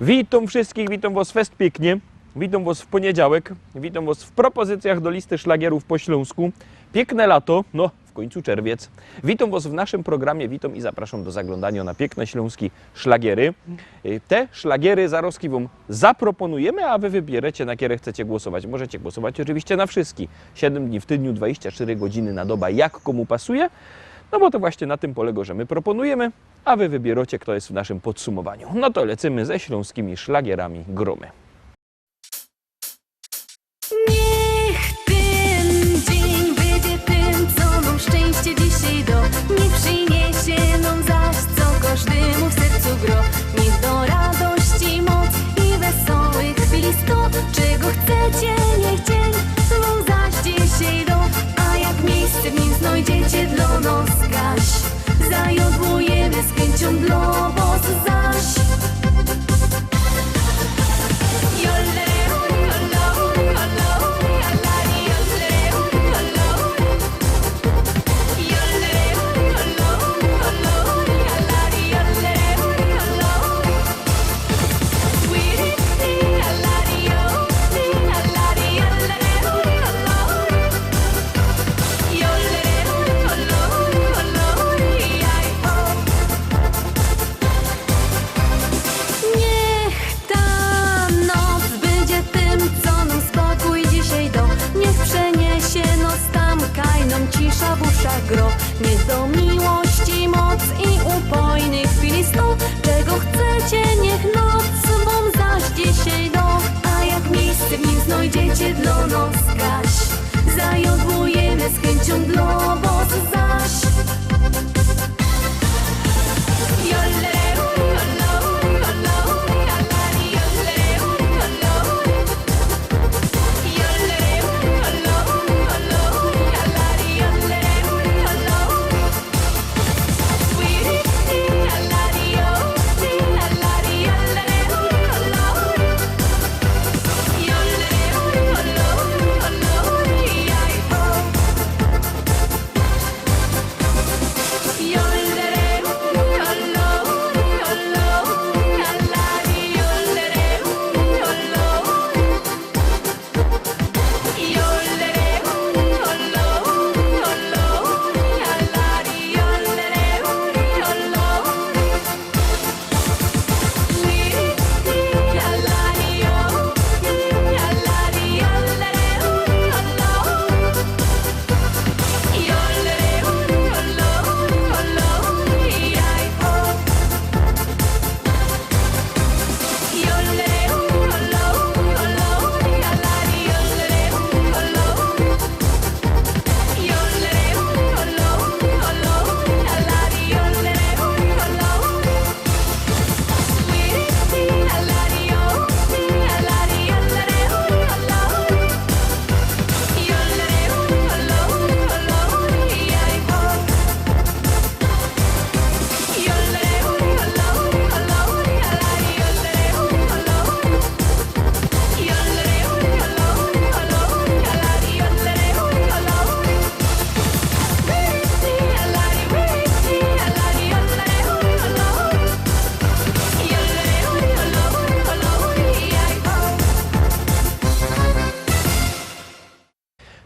Witam wszystkich, witam Was fest pięknie, witam Was w poniedziałek, witam Was w propozycjach do listy szlagierów po śląsku. Piękne lato, no w końcu czerwiec. Witam Was w naszym programie, witam i zapraszam do zaglądania na piękne śląskie szlagiery. Te szlagiery zaroski Wam zaproponujemy, a Wy wybierecie, na które chcecie głosować. Możecie głosować oczywiście na wszystkie. 7 dni w tygodniu, 24 godziny na dobę, jak komu pasuje. No bo to właśnie na tym polega, że my proponujemy, a Wy wybieracie, kto jest w naszym podsumowaniu. No to lecimy ze śląskimi szlagierami gromy. Niech ten dzień będzie tym, co nam szczęście dzisiaj do. Niech przyniesie nam zaś, co każdemu w sercu gro. Niech do radości moc i wesołych chwili sto. Czego chcecie, niech dzień wam zaś dzisiaj do. A jak miejsce w nim znajdziecie dla nas gaś, zajodłujemy z chęcią dla was zaś. Cisza w uszach gro. Niech do miłości moc i upojnych chwili sto. Czego chcecie, niech noc wam zaś dzisiaj do. A jak miejsce w nim znajdziecie dla nas gaś, zajodłujemy z chęcią dla was zaś.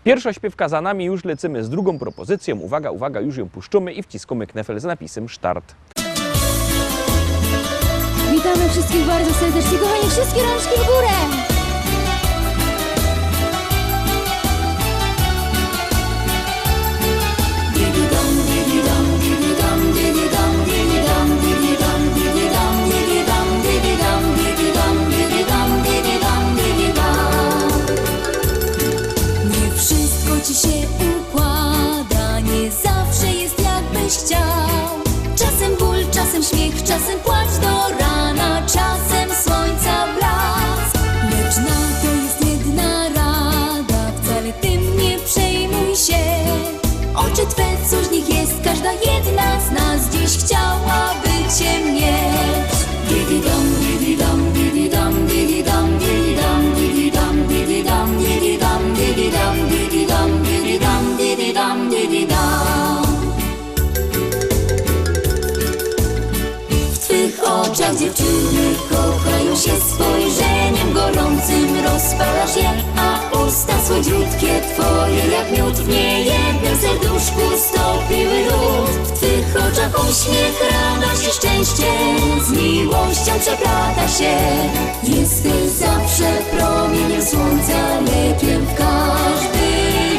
Pierwsza śpiewka za nami, już lecimy z drugą propozycją. Uwaga, uwaga, już ją puszczamy i wciskamy knefel z napisem start. Witamy wszystkich bardzo serdecznie, kochani, wszystkie rączki w górę! Nie wszystko ci się układa, nie zawsze jest jakbyś chciał. Czasem ból, czasem śmiech, czasem płacz do rana, czasem słońca blask. się spojrzeniem gorącym, rozpalasz je, a usta słodziutkie twoje jak miód. W niejednym serduszku stopiły lód. W twych oczach uśmiech, radość i szczęście z miłością przeplata się. Jesteś zawsze promieniem słońca, lekiem w każdy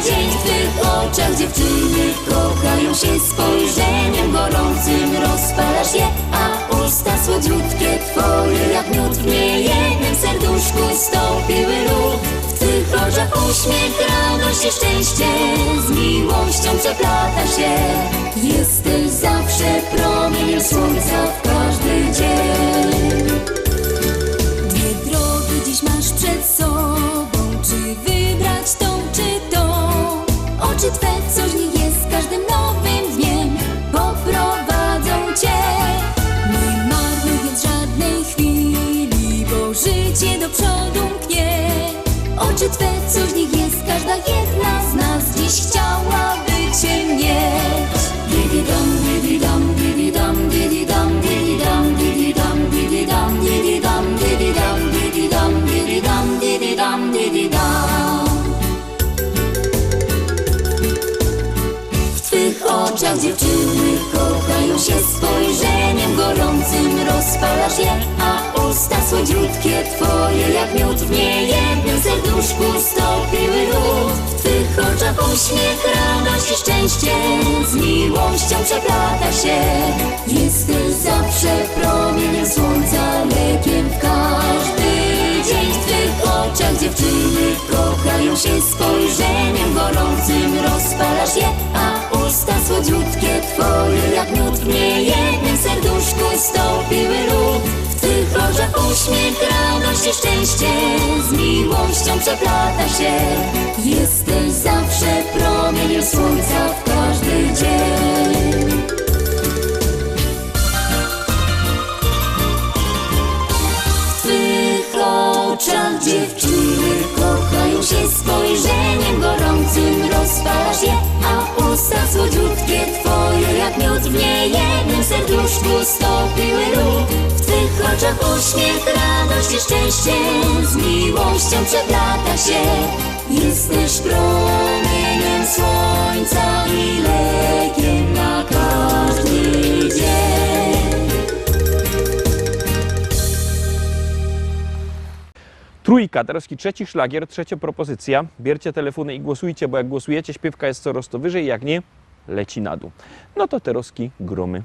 dzień. W twych oczach dziewczyny kochają się spojrzeniem gorącym, rozpalasz je, a usta słodziutkie twoje jak miód. W niejednym serduszku stopiły lód. W twych oczach uśmiech, radość i szczęście z miłością przeplata się. Jesteś zawsze promieniem słońca w każdy dzień. Dwie drogi dziś masz przed sobą, czy wybrać tą, czy tą? Oczy twe, coś w nich jest, każdym nowym dniem poprowadzą cię. Nie marnuj więc żadnej chwili, bo życie do przodu mknie. Oczy twe, coś w nich jest, każda jedna z nas dziś chciałaby cię mieć. Didi dam, didi dam, didi dam, didi dam, didi dam, didi dam, didi dam, didi dam, didi dam, didi dam, didi dam, didi dam, didi dam. W twych oczach dziewczyny kochają się spojrzeniem gorącym, rozpalasz je, a usta słodziutkie twoje jak miód. W niejednym serduszku stopiły lód. W twych oczach uśmiech, radość i szczęście z miłością przeplata się. Jesteś zawsze promieniem słońca, lekiem w każdy dzień. W twych oczach dziewczyny kochają się spojrzeniem gorącym, rozpalasz je, a usta słodziutkie twoje jak miód. W niejednym serduszku stopiły lód. W twych oczach uśmiech, radość i szczęście z miłością przeplata się. Jesteś zawsze promieniem słońca w każdy dzień. W twych oczach dziewczyny kochają się spojrzeniem gorącym, rozpalasz je, a usta słodziutkie twoje jak miód. W niejednym serduszku stopiły lód. W twych oczach uśmiech, radość i szczęście z miłością przeplata się. Jesteś promieniem słońca i lekiem na każdy dzień. Trójka, teraz trzeci szlagier, trzecia propozycja. Bierzcie telefony i głosujcie, bo jak głosujecie, śpiewka jest coraz to wyżej, jak nie, leci na dół. No to teroski gromy.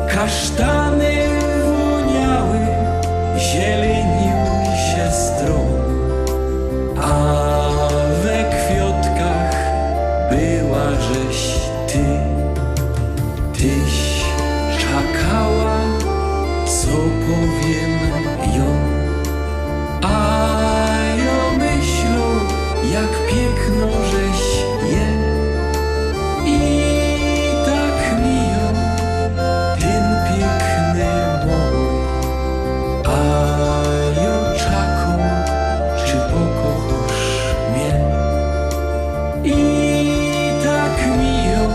Kasztany woniały, zielenił się stron, a we kwiotkach była żeś ty. Tyś czakała, co powiem ją, a ja myślą, jak piękno żeś je. I tak miją ten piękny mój, a ja czaką, czy pokochasz mnie? I tak miją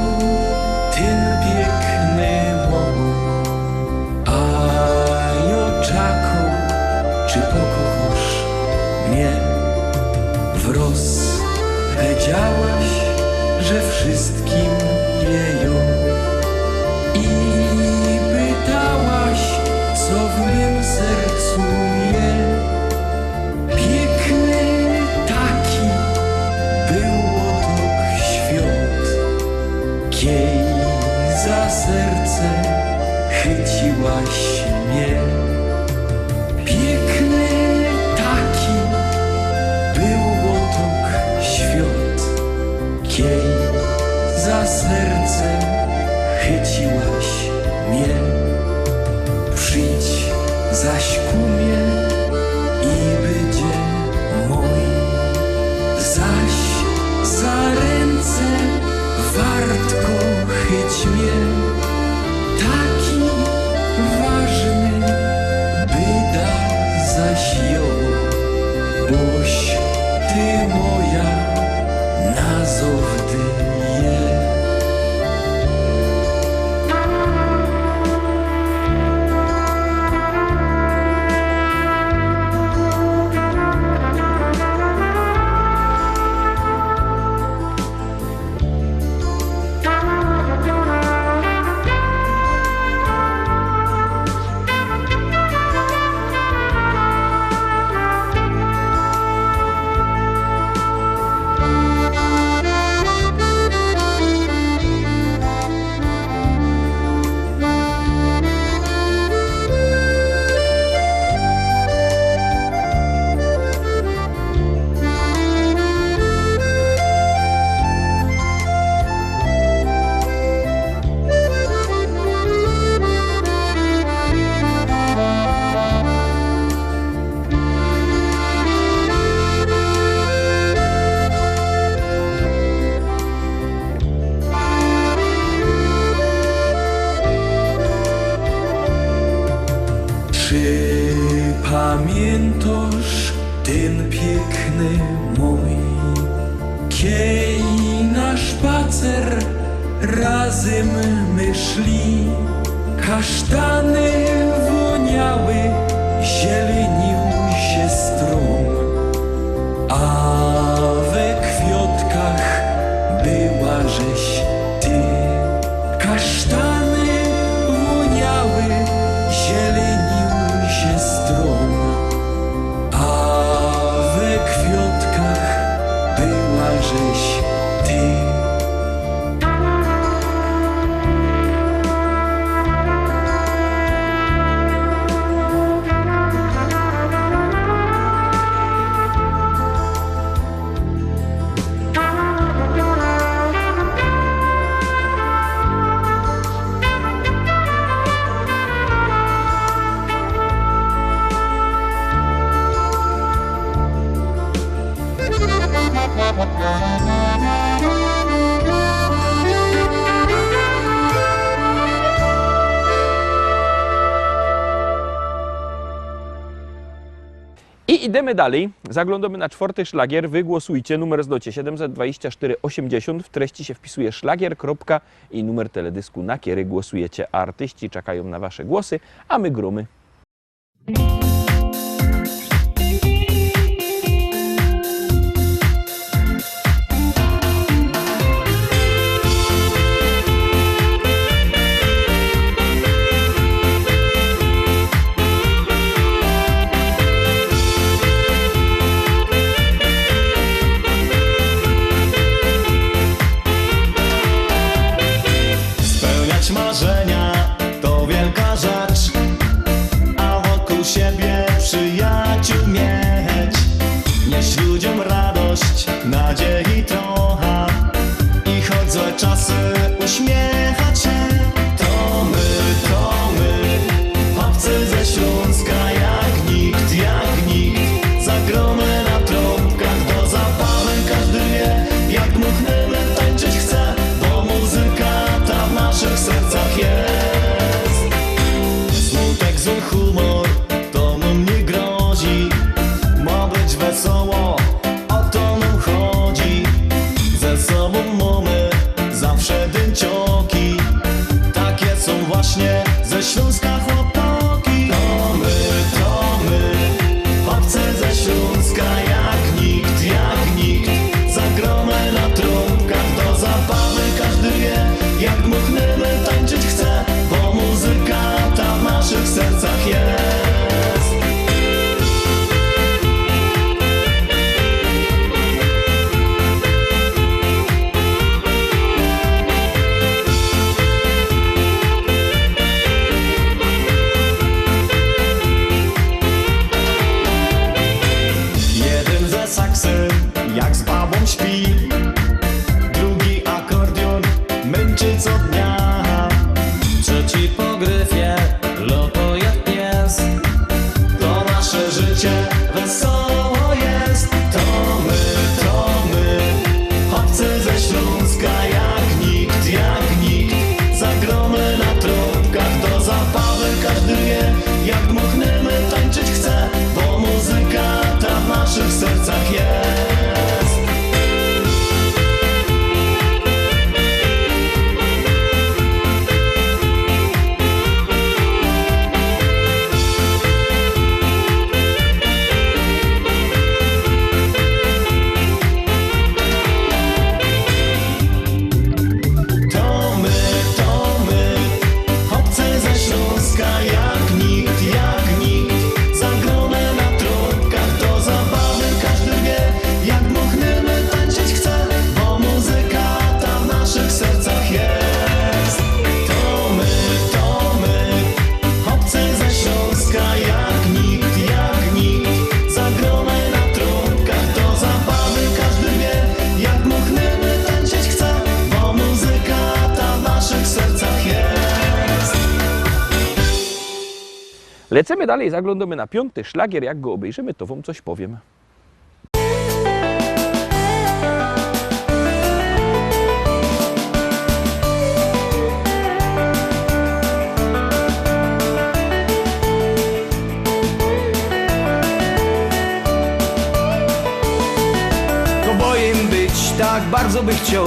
ten piękny mój, a ja czaką, czy pokochasz mnie? Wroz powiedziałaś, że wszystkim wieją i chwyciłaś mnie. Piękny taki był łotok świat, kiej za serce chyciłaś mnie. Przyjdź zaś ku mnie i będzie mój, zaś za ręce wartko chyć mnie. Taki ważny byda zaś ją, boś ty moja nazowdy je. Czy pamiętasz ten piękny mój, kiej na spacer razem my szli? Kasztany woniały, zielenił się stron, a we kwiatkach była żeś ty. Kasztany woniały, zielenił się stron, a we kwiatkach była żeś ty. I idziemy dalej. Zaglądamy na czwarty szlagier. Wy głosujcie. Numer zdocie 724 80. W treści się wpisuje szlagier. I numer teledysku, na który głosujecie. A artyści czekają na wasze głosy, a my gromy. Marzenia to wielka rzecz, a wokół siebie przyjaciół mieć. Nieść ludziom radość, nadziei trochę i choć złe czasy uśmiechać się. To my, chłopcy ze Śląska, jak nikt, zagromy na trąbkach do zapałem. Każdy wie, jak dmuchnemy, tańczyć chce, bo muzyka ta w naszych sercach jest. Smutek, zły humor, to nam nie grozi, ma być wesoło, o to nam chodzi. Ze sobą mamy zawsze dęcioki, sercach jest. To my, chłopcy ze Śląska, jak nikt, zagrone na trąbkach do zabawy. Każdy wie, jak dmuchniemy, tańczyć chce, bo muzyka ta w naszych sercach jest. To my, chłopcy ze Śląska, jak nikt, zagrone na trąbkach do zabawy. Każdy wie, jak dmuchniemy, tańczyć chce, bo muzyka ta w naszych sercach jest. Lecimy dalej, zaglądamy na 5. szlagier. Jak go obejrzymy, to wam coś powiem. Kobojem być tak bardzo by chciał,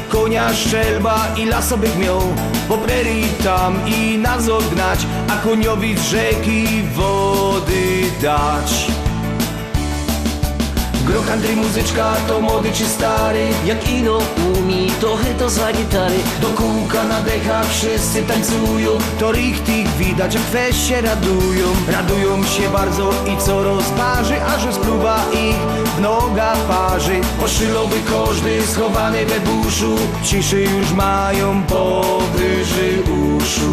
konia szczelba i lasa bych miał, po prerii tam i nas odgnać, a koniowi z rzeki wody dać. Gro country muzyczka to młody czy stary, Jak ino umi, to chyto za gitary. do kółka na dechach wszyscy tańcują, to richtig widać, jak weź się radują. Radują się bardzo i co rozparzy, a że spluwa ich w noga parzy. Oszylowy każdy schowany we buszu, ciszy już mają powyżej uszu.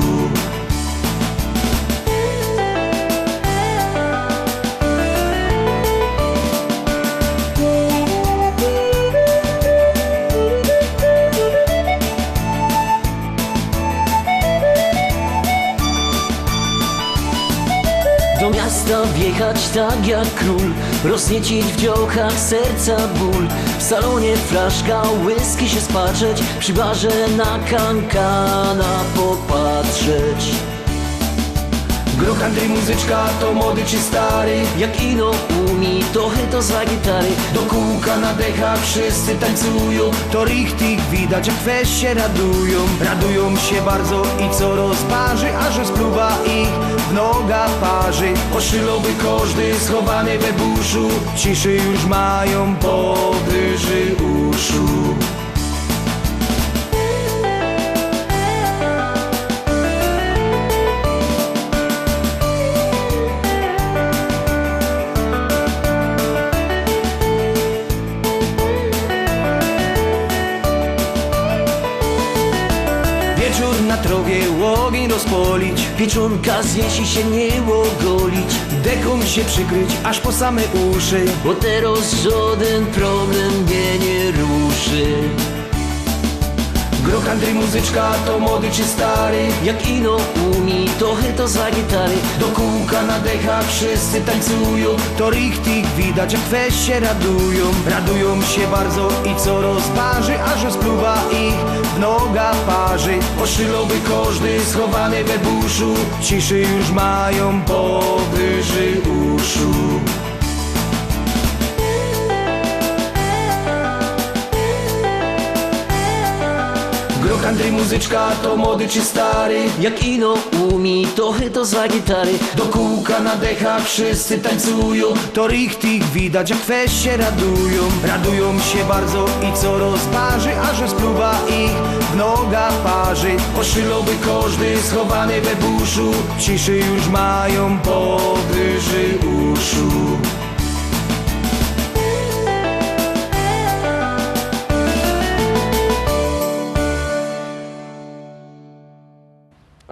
Do miasta wjechać tak jak król, rozniecić w dziołchach serca ból. W salonie flaszka whisky się spatrzeć, przy barze na kankana popatrzeć. Gro country muzyczka to młody czy stary, Jak ino umi, to chyto za gitary. do kółka na dechach wszyscy tańcują, to richtig widać, jak weź się radują. Radują się bardzo i co rozparzy, a że spluwa ich w noga parzy. Oszylowy każdy schowany we buszu, ciszy już mają powyżej uszu. Wieczór na trowie ogień rozpolić, Pieczonka zjeść i się nie ogolić, deką się przykryć aż po same uszy. bo teraz żaden problem mnie nie ruszy. Gro country muzyczka to młody czy stary, Jak ino umi, to chyto za gitary. do kółka na dechach wszyscy tańcują, to richtig widać, jak weź się radują. Radują się bardzo i co rozparzy, a że spluwa ich w noga parzy. Oszylowy każdy schowany we buszu, ciszy już mają powyżej uszu. Gro country muzyczka to młody czy stary, Jak ino umi, to chyto za gitary. do kółka na dechach wszyscy tańcują, to richtig widać, jak weź się radują. Radują się bardzo i co rozparzy, a że spluwa ich w noga parzy. Oszylowy każdy schowany we buszu, ciszy już mają powyżej uszu.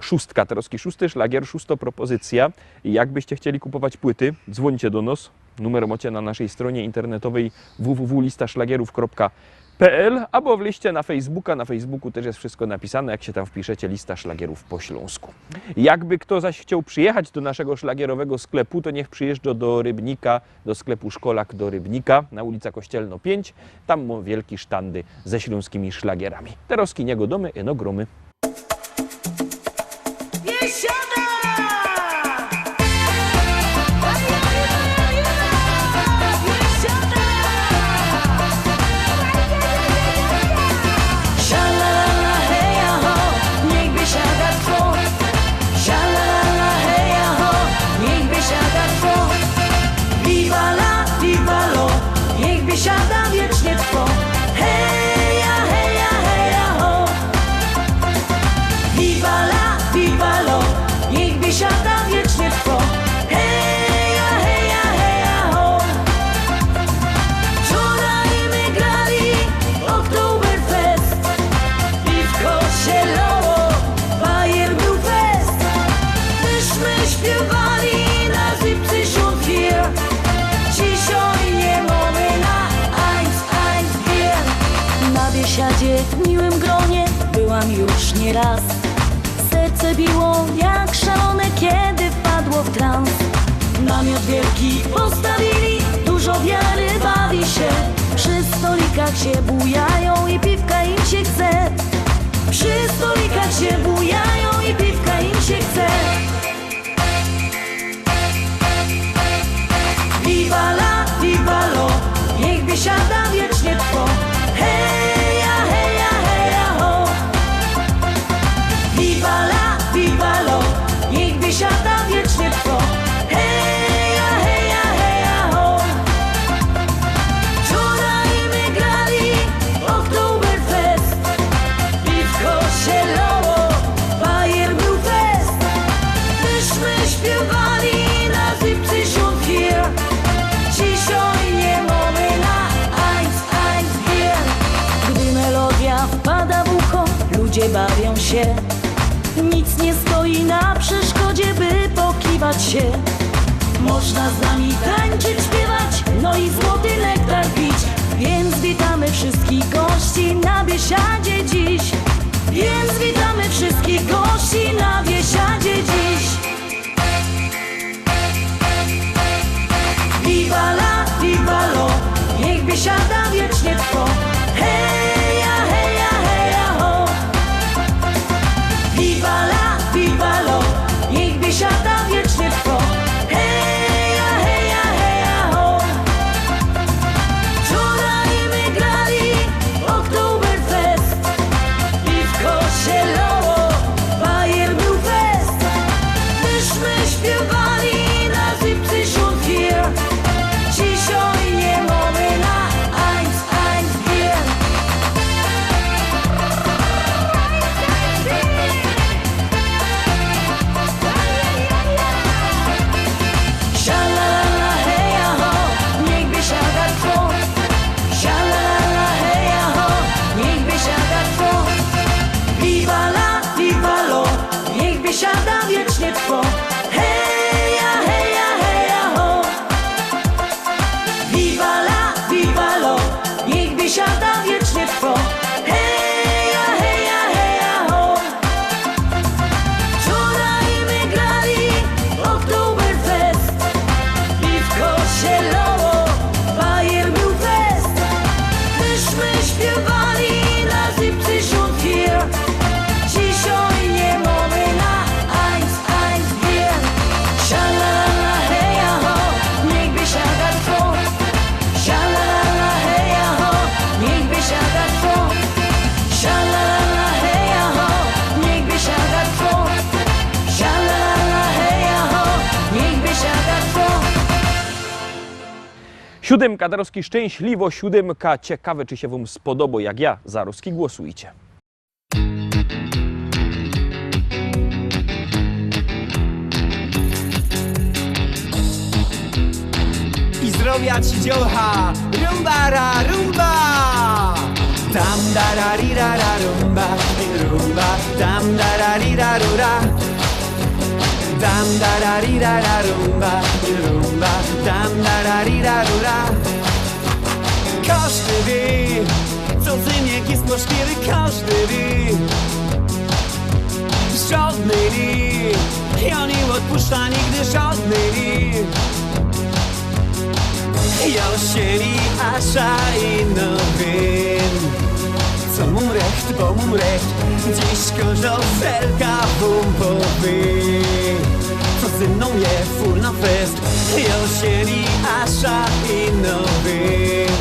Szóstka, troski 6. szlagier, 6. propozycja. I jakbyście chcieli kupować płyty, dzwońcie do nas. Numer macie na naszej stronie internetowej www.listaszlagierów.pl albo wleźcie na Facebooka. Na Facebooku też jest wszystko napisane, jak się tam wpiszecie Lista Szlagierów po śląsku. Jakby kto zaś chciał przyjechać do naszego szlagierowego sklepu, to niech przyjeżdża do Rybnika, do sklepu Szkolak do Rybnika na ulica Kościelno 5. Tam ma wielki sztandy ze śląskimi szlagierami. Teraz niego domy, eno gromy. Jesiada! biesiada wiecznie trwo. Heja, heja, heja, ho. Viva la, viva lo, niech biesiada wiecznie trwo. Heja, heja, heja, ho. Wczoraj my grali Oktoberfest i w kosie loło Bayer był fest. Myśmy śpiewali na 74. Dzisiaj nie mamy na 1, 2. Na biesiadzie w miłym gronie byłam już nieraz. Serce biło jak szalone, kiedy wpadło w trans. Namiot wielki postawili, dużo wiary bawi się. Przy stolikach się bujają i piwka im się chce. Przy stolikach się bujają i piwka im się chce. Viva la, viva lo, niech biesiada wiecznie trwo. Heja, heja, heja, ho. Viva la, viva lo, niech biesiada wiecznie trwo. Heja, heja, heja, ho. Wczoraj my grali Oktoberfest i w kosie loło Bayer był fest. Myśmy śpiewali na 74. Dzisiaj nie mamy na 1, 1, 2. Gdy melodia wpada w ucho, ludzie bawią się. Nic nie stoi na przeszkodzie, by pokiwać się. Można z nami tańczyć, śpiewać, no i złoty nektar pić. Więc witamy wszystkich gości na biesiadzie dziś. Więc witamy wszystkich gości na biesiadzie dziś. Viva la, viva lo, niech biesiada wiecznie trwo. Heja, heja, heja, ho. Viva la, viva lo, niech biesiada wiecznie trwo. Heja, heja, heja, ho. Wczoraj my grali Oktoberfest i w kosie loło Bayer był fest. Myśmy śpiewali na 74. Dzisiaj nie mamy na 1, 1, 2. Sha-la-la-la, heja, ho, niech biesiada trwo. Sha-la-la-la, heja, ho, niech biesiada trwo. Viva la, viva lo, niech biesiada wiecznie trwo. Heja, heja, heja, ho. Viva la, viva lo, niech biesiada wiecznie trwo. Heja, heja, heja, ho. Wczoraj my grali Oktoberfest i w kosie loło Bayer był fest. Myśmy śpiewali na 74. Dzisiaj nie mamy na 1, 1, 2. Sha-la-la-la, heja, ho, niech biesiada trwo. Sha-la-la-la, heja, ho, niech biesiada trwo. Sha-la-la-la, heja, ho, niech biesiada trwo. Sha-la-la-la, heja, ho, niech biesiada trwo. 7 Kadarowski szczęśliwo 7. Ciekawe, czy się wam spodoba, jak ja. Zarowski, głosujcie. I zdrowia ci dziołcha, rumba ra rumba. Tam da ra ri ra ra rumba, rumba, tam da ra ri ra rura. Tam da ra ri ra ra rumba, rumba, tam da ra ri ra rura. Każdy wie, co zyniek jest możliwy, każdy wie. Żadnej li, ja nie odpuszcza nigdy żadnej li. Ja sieli asza i nowin. Co mum recht, bo mum recht, dziś każda felka bum powie. Co ze mną je full na fest, ja sieli asza i nowin.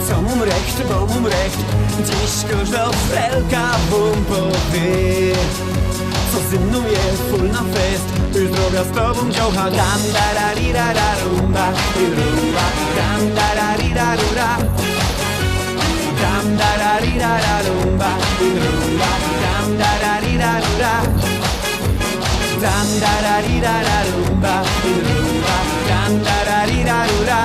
Co mum recht, bo mum recht, dziś każda felka bum powie. Co ze mną je full na fest, zdrowia z tobą dziołcha. Dam da ra ri ra ra rumba, rumba, dam da ra ri ra rura. i rumba, dam da da di da da. Dam da da di da da rumba, i rumba, dam da da di da da.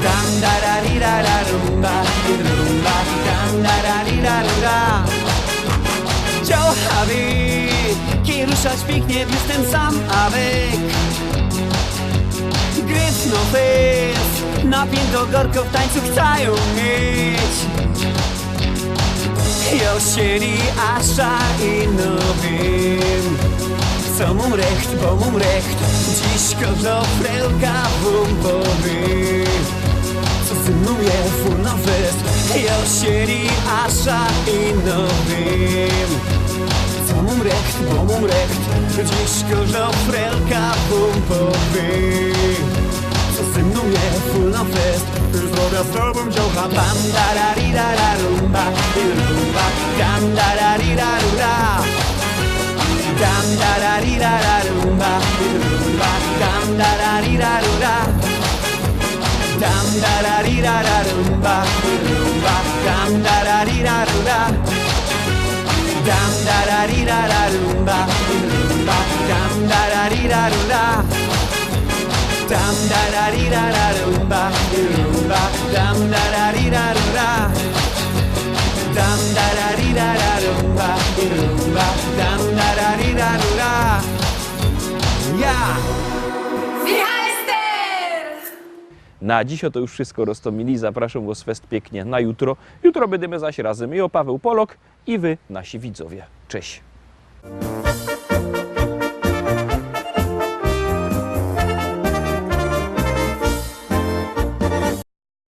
Dam da da di da da rumba, i rumba, dam da da di da da. Działawy, kiedy ruszać pięknie, jestem sam, avec. Gryfno fest, napięto gorko w tańcu chcą mieć. Josieni, Asza i Nowym. Co mum recht, bo mum recht, dziś kozo frelka wumpowy. Co ze mną je full na fest, Josieni, Asza i Nowym. Co mum recht, bo mum recht, dziś kozo frelka wumpowy. Co ze mną je full na fest, zrobię z tobą działka. Bam da da di da da rumba, i rumba, dam da da di da da. Dam da da di da da rumba, i rumba, dam da da di da da. Dam da da di da da rumba, i rumba, dam da da di da da. Dam da da di da da rumba, i rumba, dam da da di da da. Dam da da di da da rumba, i rumba, dam da da di da da. Dam da da di da da rumba, i rumba, dam da da di da da. Ja! Na dziś to już wszystko, Rostomili. Zapraszam Was fest pięknie na jutro. Jutro będziemy zaś razem i o Paweł Polok, i Wy, nasi widzowie. Cześć!